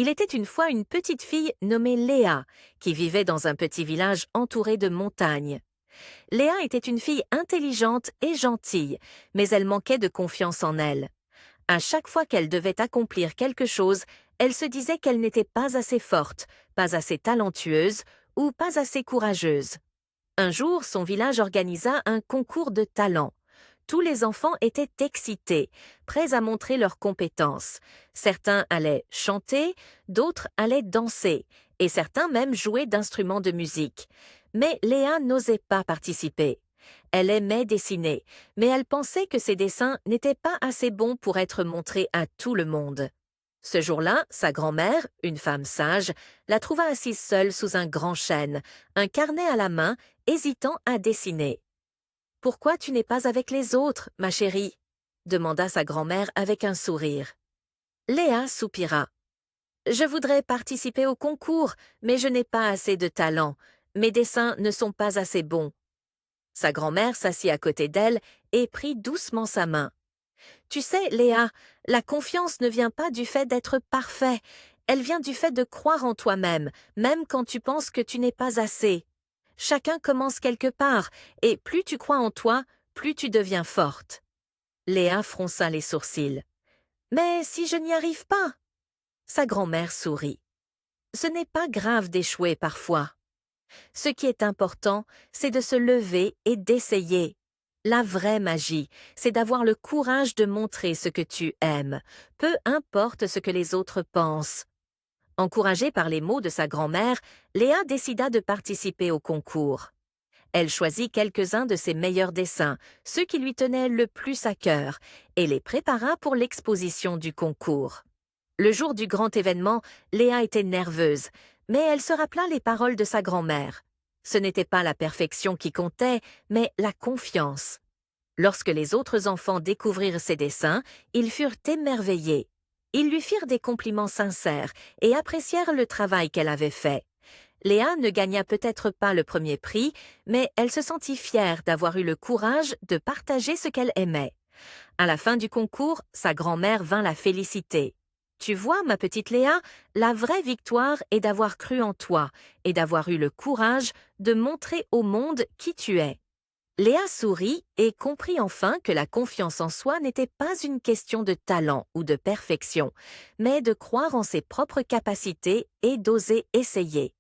Il était une fois une petite fille nommée Léa, qui vivait dans un petit village entouré de montagnes. Léa était une fille intelligente et gentille, mais elle manquait de confiance en elle. À chaque fois qu'elle devait accomplir quelque chose, elle se disait qu'elle n'était pas assez forte, pas assez talentueuse ou pas assez courageuse. Un jour, son village organisa un concours de talent. Tous les enfants étaient excités, prêts à montrer leurs compétences. Certains allaient chanter, d'autres allaient danser, et certains même jouer d'instruments de musique. Mais Léa n'osait pas participer. Elle aimait dessiner, mais elle pensait que ses dessins n'étaient pas assez bons pour être montrés à tout le monde. Ce jour-là, sa grand-mère, une femme sage, la trouva assise seule sous un grand chêne, un carnet à la main, hésitant à dessiner. « Pourquoi tu n'es pas avec les autres, ma chérie ?» demanda sa grand-mère avec un sourire. Léa soupira. « Je voudrais participer au concours, mais je n'ai pas assez de talent. Mes dessins ne sont pas assez bons. » Sa grand-mère s'assit à côté d'elle et prit doucement sa main. « Tu sais, Léa, la confiance ne vient pas du fait d'être parfait. Elle vient du fait de croire en toi-même, même quand tu penses que tu n'es pas assez. Chacun commence quelque part, et plus tu crois en toi, plus tu deviens forte. » Léa fronça les sourcils. « Mais si je n'y arrive pas ?» Sa grand-mère sourit. « Ce n'est pas grave d'échouer parfois. Ce qui est important, c'est de se lever et d'essayer. La vraie magie, c'est d'avoir le courage de montrer ce que tu aimes, peu importe ce que les autres pensent. » Encouragée par les mots de sa grand-mère, Léa décida de participer au concours. Elle choisit quelques-uns de ses meilleurs dessins, ceux qui lui tenaient le plus à cœur, et les prépara pour l'exposition du concours. Le jour du grand événement, Léa était nerveuse, mais elle se rappela les paroles de sa grand-mère. Ce n'était pas la perfection qui comptait, mais la confiance. Lorsque les autres enfants découvrirent ses dessins, ils furent émerveillés. Ils lui firent des compliments sincères et apprécièrent le travail qu'elle avait fait. Léa ne gagna peut-être pas le premier prix, mais elle se sentit fière d'avoir eu le courage de partager ce qu'elle aimait. À la fin du concours, sa grand-mère vint la féliciter. « Tu vois, ma petite Léa, la vraie victoire est d'avoir cru en toi et d'avoir eu le courage de montrer au monde qui tu es. » Léa sourit et comprit enfin que la confiance en soi n'était pas une question de talent ou de perfection, mais de croire en ses propres capacités et d'oser essayer.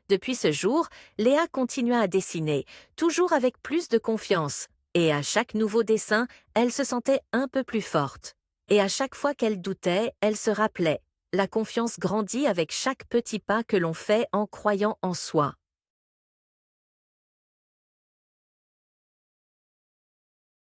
Depuis ce jour, Léa continua à dessiner, toujours avec plus de confiance, et à chaque nouveau dessin, elle se sentait un peu plus forte. Et à chaque fois qu'elle doutait, elle se rappelait: la confiance grandit avec chaque petit pas que l'on fait en croyant en soi.